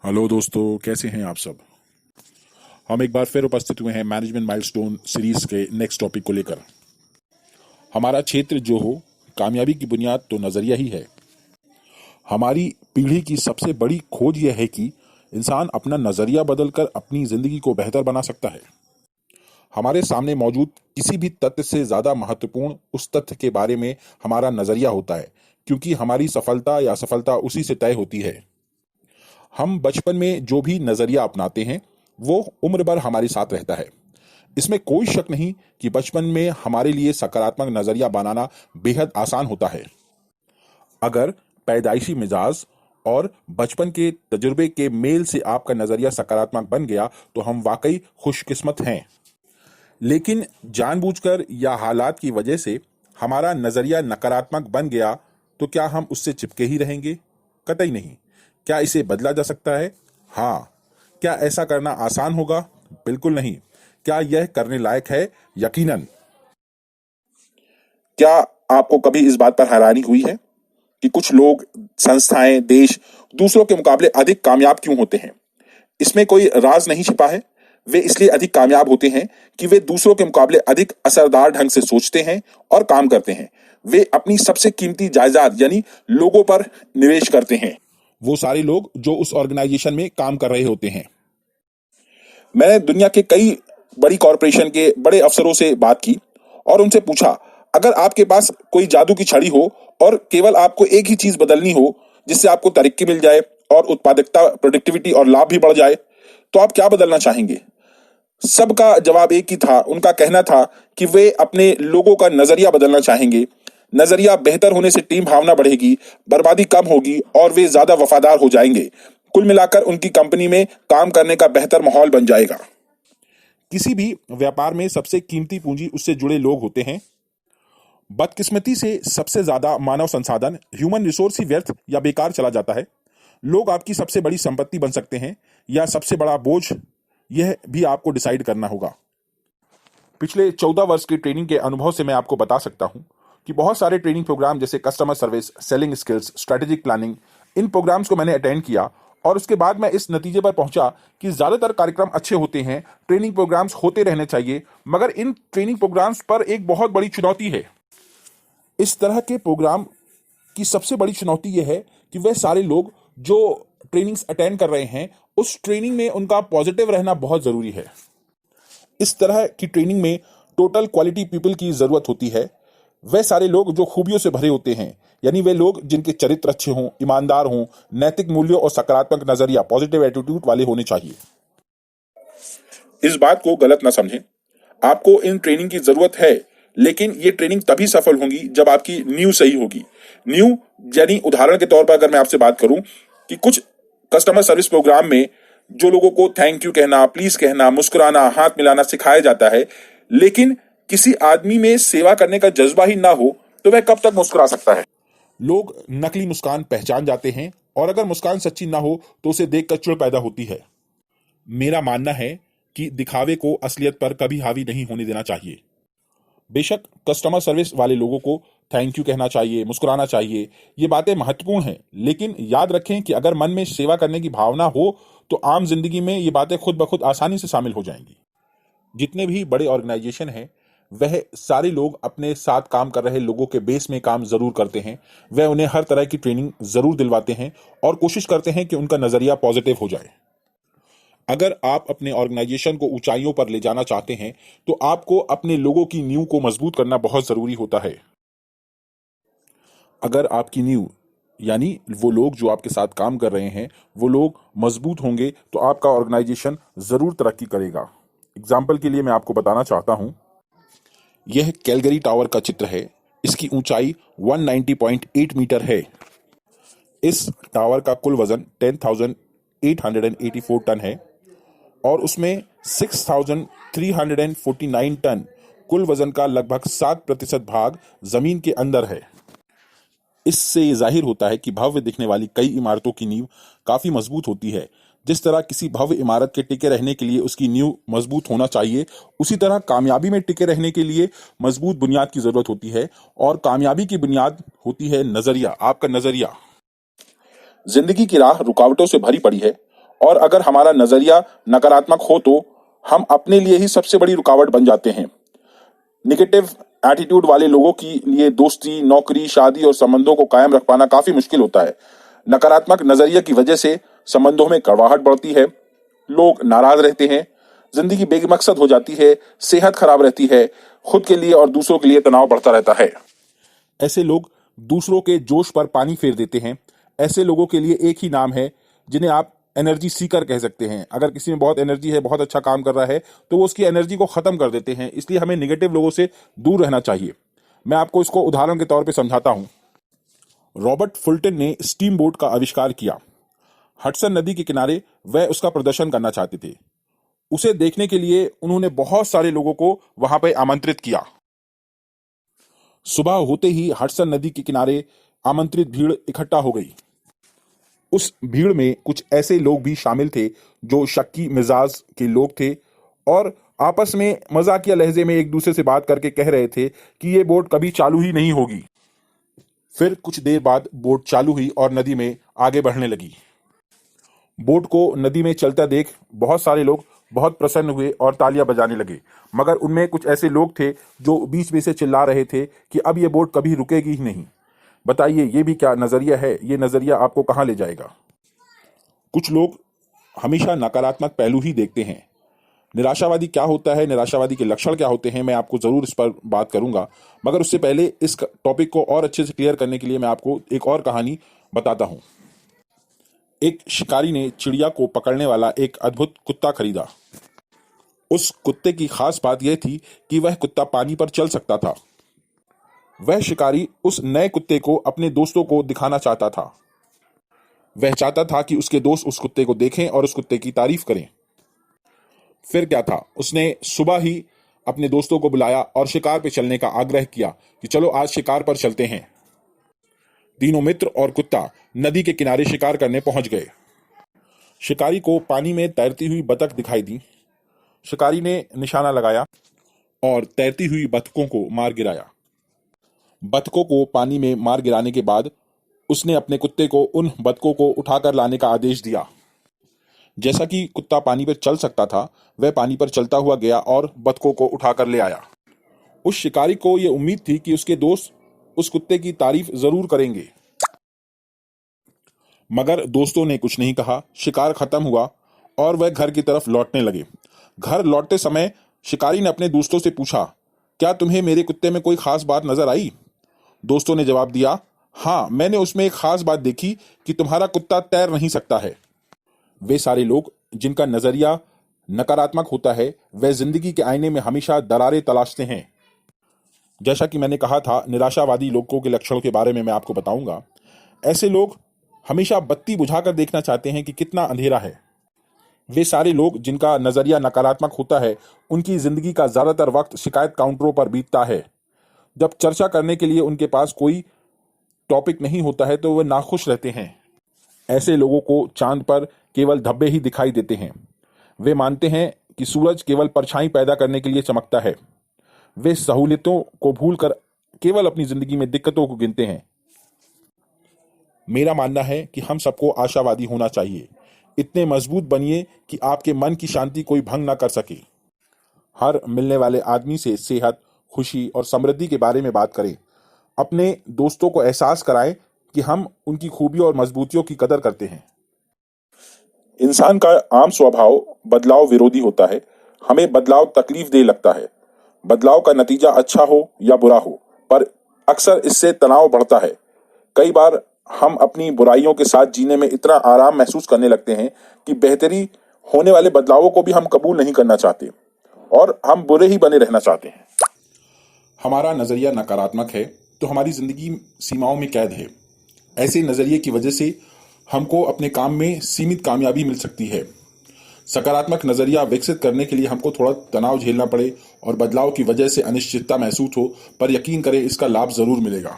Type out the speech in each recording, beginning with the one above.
Hello दोस्तों, कैसे हैं आप सब। हम एक बार फिर उपस्थित हुए हैं मैनेजमेंट माइलस्टोन सीरीज के नेक्स्ट टॉपिक को लेकर। हमारा क्षेत्र जो हो, कामयाबी की बुनियाद तो नज़रिया ही है। हमारी पीढ़ी की सबसे बड़ी खोज यह है कि इंसान अपना नज़रिया बदलकर अपनी ज़िंदगी को बेहतर बना सकता है। हमारे सामने मौजूद किसी भी तथ्य से ज़्यादा महत्वपूर्ण उस तथ्य के बारे में हमारा नज़रिया होता है, क्योंकि हमारी सफलता या असफलता उसी से तय होती है। हम बचपन में जो भी नज़रिया अपनाते हैं वो उम्र भर हमारे साथ रहता है। इसमें कोई शक नहीं कि बचपन में हमारे लिए सकारात्मक नज़रिया बनाना बेहद आसान होता है। अगर पैदाइशी मिजाज और बचपन के तजुर्बे के मेल से आपका नज़रिया सकारात्मक बन गया तो हम वाकई खुशकिस्मत हैं। लेकिन जानबूझकर या हालात की वजह से हमारा नज़रिया नकारात्मक बन गया तो क्या हम उससे चिपके ही रहेंगे? कतई नहीं। क्या इसे बदला जा सकता है? हाँ। क्या ऐसा करना आसान होगा? बिल्कुल नहीं। क्या यह करने लायक है? यकीनन। क्या आपको कभी इस बात पर हैरानी हुई है कि कुछ लोग, संस्थाएं, देश दूसरों के मुकाबले अधिक कामयाब क्यों होते हैं? इसमें कोई राज नहीं छिपा है। वे इसलिए अधिक कामयाब होते हैं कि वे दूसरों के मुकाबले अधिक असरदार ढंग से सोचते हैं और काम करते हैं। वे अपनी सबसे कीमती जायदाद यानी लोगों पर निवेश करते हैं। वो सारे लोग जो उस ऑर्गेनाइजेशन में काम कर रहे होते हैं। मैंने दुनिया के कई बड़ी कॉरपोरेशन के बड़े अफसरों से बात की और उनसे पूछा, अगर आपके पास कोई जादू की छड़ी हो और केवल आपको एक ही चीज बदलनी हो जिससे आपको तरक्की मिल जाए और उत्पादकता, प्रोडक्टिविटी और लाभ भी बढ़ जाए, तो आप क्या बदलना चाहेंगे? सबका जवाब एक ही था। उनका कहना था कि वे अपने लोगों का नजरिया बदलना चाहेंगे। नजरिया बेहतर होने से टीम भावना बढ़ेगी, बर्बादी कम होगी और वे ज्यादा वफादार हो जाएंगे। कुल मिलाकर उनकी कंपनी में काम करने का बेहतर माहौल बन जाएगा। किसी भी व्यापार में सबसे कीमती पूंजी उससे जुड़े लोग होते हैं। बदकिस्मती से सबसे ज्यादा मानव संसाधन, ह्यूमन रिसोर्स ही व्यर्थ या बेकार चला जाता है। लोग आपकी सबसे बड़ी संपत्ति बन सकते हैं या सबसे बड़ा बोझ, यह भी आपको डिसाइड करना होगा। पिछले 14 वर्ष की ट्रेनिंग के अनुभव से मैं आपको बता सकता हूं कि बहुत सारे ट्रेनिंग प्रोग्राम जैसे customer service, selling skills, strategic planning, इन प्रोग्राम्स को मैंने अटेंड किया और उसके बाद मैं इस नतीजे पर पहुंचा कि ज्यादातर कार्यक्रम अच्छे होते हैं, ट्रेनिंग प्रोग्राम्स होते रहने चाहिए, मगर इन ट्रेनिंग प्रोग्राम्स पर एक बहुत बड़ी चुनौती है। इस तरह के प्रोग्राम की सबसे बड़ी चुनौती यह है कि वे सारे लोग जो ट्रेनिंग्स अटेंड कर रहे हैं उस ट्रेनिंग में उनका पॉजिटिव रहना बहुत जरूरी है। इस तरह की ट्रेनिंग में टोटल क्वालिटी पीपल की जरूरत होती है। वे सारे लोग जो खूबियों से भरे होते हैं, यानी वे लोग जिनके चरित्र अच्छे हों, ईमानदार हों, नैतिक मूल्यों और सकारात्मक नजरिया, पॉजिटिव एटीट्यूड वाले होने चाहिए। इस बात को गलत ना समझें। आपको इन ट्रेनिंग की जरूरत है, लेकिन ये ट्रेनिंग तभी सफल होगी जब आपकी नींव सही होगी। नींव यानी उदाहरण के तौर पर अगर मैं आपसे बात करूं कि कुछ कस्टमर सर्विस प्रोग्राम में जो लोगों को थैंक यू कहना, प्लीज कहना, मुस्कुराना, हाथ मिलाना सिखाया जाता है, लेकिन किसी आदमी में सेवा करने का जज्बा ही ना हो तो वह कब तक मुस्कुरा सकता है? लोग नकली मुस्कान पहचान जाते हैं और अगर मुस्कान सच्ची ना हो तो उसे देखकर चिढ़ पैदा होती है। मेरा मानना है कि दिखावे को असलियत पर कभी हावी नहीं होने देना चाहिए। बेशक कस्टमर सर्विस वाले लोगों को थैंक यू कहना चाहिए, मुस्कुराना चाहिए, ये बातें महत्वपूर्ण हैं, लेकिन याद रखें कि अगर मन में सेवा करने की भावना हो तो आम जिंदगी में ये बातें खुद ब खुद आसानी से शामिल हो जाएंगी। जितने भी बड़े ऑर्गेनाइजेशन हैं वह सारे लोग अपने साथ काम कर रहे लोगों के बेस में काम जरूर करते हैं। वह उन्हें हर तरह की ट्रेनिंग जरूर दिलवाते हैं और कोशिश करते हैं कि उनका नजरिया पॉजिटिव हो जाए। अगर आप अपने ऑर्गेनाइजेशन को ऊंचाइयों पर ले जाना चाहते हैं तो आपको अपने लोगों की नींव को मजबूत करना बहुत जरूरी होता है। अगर आपकी नींव यानी वो लोग जो आपके साथ काम कर रहे हैं वो लोग मजबूत होंगे तो आपका ऑर्गेनाइजेशन जरूर तरक्की करेगा। एग्जाम्पल के लिए मैं आपको बताना चाहता हूं, यह कैलगरी टावर का चित्र है। इसकी ऊंचाई 190.8 मीटर है। इस टावर का कुल वजन 10,884 टन है और उसमें 6,349 टन कुल वजन का लगभग 7% भाग जमीन के अंदर है। इससे ये जाहिर होता है कि भव्य दिखने वाली कई इमारतों की नींव काफी मजबूत होती है। जिस तरह किसी भव्य इमारत के टिके रहने के लिए उसकी नींव मजबूत होना चाहिए, उसी तरह कामयाबी में टिके रहने के लिए मजबूत बुनियाद की जरूरत होती है और कामयाबी की बुनियाद होती है नजरिया, आपका नजरिया। जिंदगी की राह रुकावटों से भरी पड़ी है और अगर हमारा नजरिया नकारात्मक हो तो हम अपने लिए ही सबसे बड़ी रुकावट बन जाते हैं। निगेटिव एटीट्यूड वाले लोगों के लिए दोस्ती, नौकरी, शादी और संबंधों को कायम रख पाना काफी मुश्किल होता है। नकारात्मक नजरिए की वजह से संबंधों में कड़वाहट बढ़ती है, लोग नाराज रहते हैं, जिंदगी बेमकसद हो जाती है, सेहत खराब रहती है, खुद के लिए और दूसरों के लिए तनाव बढ़ता रहता है। ऐसे लोग दूसरों के जोश पर पानी फेर देते हैं। ऐसे लोगों के लिए एक ही नाम है जिन्हें आप एनर्जी सीकर कह सकते हैं। अगर किसी में बहुत एनर्जी है, बहुत अच्छा काम कर रहा है, तो वो उसकी एनर्जी को खत्म कर देते हैं। इसलिए हमें निगेटिव लोगों से दूर रहना चाहिए। मैं आपको इसको उदाहरण के तौर पे समझाता हूं। रॉबर्ट फुल्टन ने स्टीम बोट का आविष्कार किया। हडसन नदी के किनारे वह उसका प्रदर्शन करना चाहते थे। उसे देखने के लिए उन्होंने बहुत सारे लोगों को वहां पर आमंत्रित किया। सुबह होते ही हडसन नदी के किनारे आमंत्रित भीड़ इकट्ठा हो गई। उस भीड़ में कुछ ऐसे लोग भी शामिल थे जो शक्की मिजाज के लोग थे और आपस में मजाकिया लहजे में एक दूसरे से बात करके कह रहे थे कि ये बोट कभी चालू ही नहीं होगी। फिर कुछ देर बाद बोट चालू हुई और नदी में आगे बढ़ने लगी। बोट को नदी में चलता देख बहुत सारे लोग बहुत प्रसन्न हुए और तालियां बजाने लगे, मगर उनमें कुछ ऐसे लोग थे जो बीच में से चिल्ला रहे थे कि अब ये बोट कभी रुकेगी ही नहीं। बताइए, ये भी क्या नजरिया है? ये नजरिया आपको कहां ले जाएगा? कुछ लोग हमेशा नकारात्मक पहलू ही देखते हैं। निराशावादी क्या होता है, निराशावादी के लक्षण क्या होते हैं, मैं आपको जरूर इस पर बात करूंगा, मगर उससे पहले इस टॉपिक को और अच्छे से क्लियर करने के लिए मैं आपको एक और कहानी बताता हूं। एक शिकारी ने चिड़िया को पकड़ने वाला एक अद्भुत कुत्ता खरीदा। उस कुत्ते की खास बात यह थी कि वह कुत्ता पानी पर चल सकता था। वह शिकारी उस नए कुत्ते को अपने दोस्तों को दिखाना चाहता था। वह चाहता था कि उसके दोस्त उस कुत्ते को देखें और उस कुत्ते की तारीफ करें। फिर क्या था, उसने सुबह ही अपने दोस्तों को बुलाया और शिकार पर चलने का आग्रह किया कि चलो आज शिकार पर चलते हैं। तीनों मित्र और कुत्ता नदी के किनारे शिकार करने पहुंच गए। शिकारी को पानी में तैरती हुई बतख दिखाई दी। शिकारी ने निशाना लगाया और तैरती हुई बतखों को मार गिराया। बतखों को पानी में मार गिराने के बाद उसने अपने कुत्ते को उन बतखों को उठाकर लाने का आदेश दिया। जैसा कि कुत्ता पानी पर चल सकता था, वह पानी पर चलता हुआ गया और बतखों को उठाकर ले आया। उस शिकारी को यह उम्मीद थी कि उसके दोस्त उस कुत्ते की तारीफ जरूर करेंगे, मगर दोस्तों ने कुछ नहीं कहा। शिकार खत्म हुआ और वह घर की तरफ लौटने लगे। घर लौटते समय शिकारी ने अपने दोस्तों से पूछा, क्या तुम्हें मेरे कुत्ते में कोई खास बात नजर आई? दोस्तों ने जवाब दिया, हाँ, मैंने उसमें एक खास बात देखी कि तुम्हारा कुत्ता तैर नहीं सकता है। वे सारे लोग जिनका नजरिया नकारात्मक होता है, वे जिंदगी के आईने में हमेशा दरारें तलाशते हैं। जैसा कि मैंने कहा था, निराशावादी लोगों के लक्षणों के बारे में मैं आपको बताऊंगा। ऐसे लोग हमेशा बत्ती बुझाकर देखना चाहते हैं कि कितना अंधेरा है। वे सारे लोग जिनका नजरिया नकारात्मक होता है, उनकी जिंदगी का ज्यादातर वक्त शिकायत काउंटरों पर बीतता है। जब चर्चा करने के लिए उनके पास कोई टॉपिक नहीं होता है तो वे नाखुश रहते हैं। ऐसे लोगों को चांद पर केवल धब्बे ही दिखाई देते हैं। वे मानते हैं कि सूरज केवल परछाई पैदा करने के लिए चमकता है। वे सहूलियतों को भूलकर केवल अपनी जिंदगी में दिक्कतों को गिनते हैं। मेरा मानना है कि हम सबको आशावादी होना चाहिए। इतने मजबूत बनिए कि आपके मन की शांति कोई भंग ना कर सके। हर मिलने वाले आदमी से सेहत, खुशी और समृद्धि के बारे में बात करें। अपने दोस्तों को एहसास कराएं कि हम उनकी खूबियों और मजबूतियों की कदर करते हैं। इंसान का आम स्वभाव बदलाव विरोधी होता है। हमें बदलाव तकलीफ दे लगता है। बदलाव का नतीजा अच्छा हो या बुरा हो, पर अक्सर इससे तनाव बढ़ता है। कई बार हम अपनी बुराइयों के साथ जीने में इतना आराम महसूस करने लगते हैं कि बेहतरी होने वाले बदलावों को भी हम कबूल नहीं करना चाहते और हम बुरे ही बने रहना चाहते हैं। हमारा नजरिया नकारात्मक है तो हमारी जिंदगी सीमाओं में कैद है। ऐसे नजरिए की वजह से हमको अपने काम में सीमित कामयाबी मिल सकती है। सकारात्मक नजरिया विकसित करने के लिए हमको थोड़ा तनाव झेलना पड़े और बदलाव की वजह से अनिश्चितता महसूस हो, पर यकीन करें इसका लाभ जरूर मिलेगा।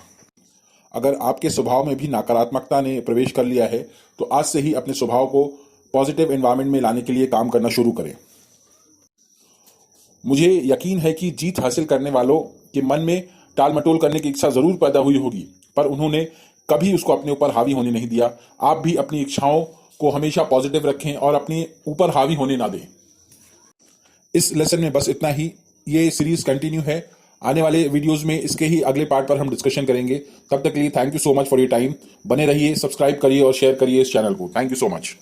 अगर आपके स्वभाव में भी नकारात्मकता ने प्रवेश कर लिया है तो आज से ही अपने स्वभाव को पॉजिटिव एनवायरनमेंट में लाने के लिए काम करना शुरू करें। मुझे यकीन है कि जीत हासिल करने वालों के मन में टाल मटोल करने की इच्छा जरूर पैदा हुई होगी, पर उन्होंने कभी उसको अपने ऊपर हावी होने नहीं दिया। आप भी अपनी इच्छाओं को हमेशा पॉजिटिव रखें और अपने ऊपर हावी होने ना दें। इस लेसन में बस इतना ही। ये सीरीज कंटिन्यू है, आने वाले वीडियोस में इसके ही अगले पार्ट पर हम डिस्कशन करेंगे। तब तक के लिए thank you so much for your time. बने रहिए, सब्सक्राइब करिए और शेयर करिए इस चैनल को। Thank you so much.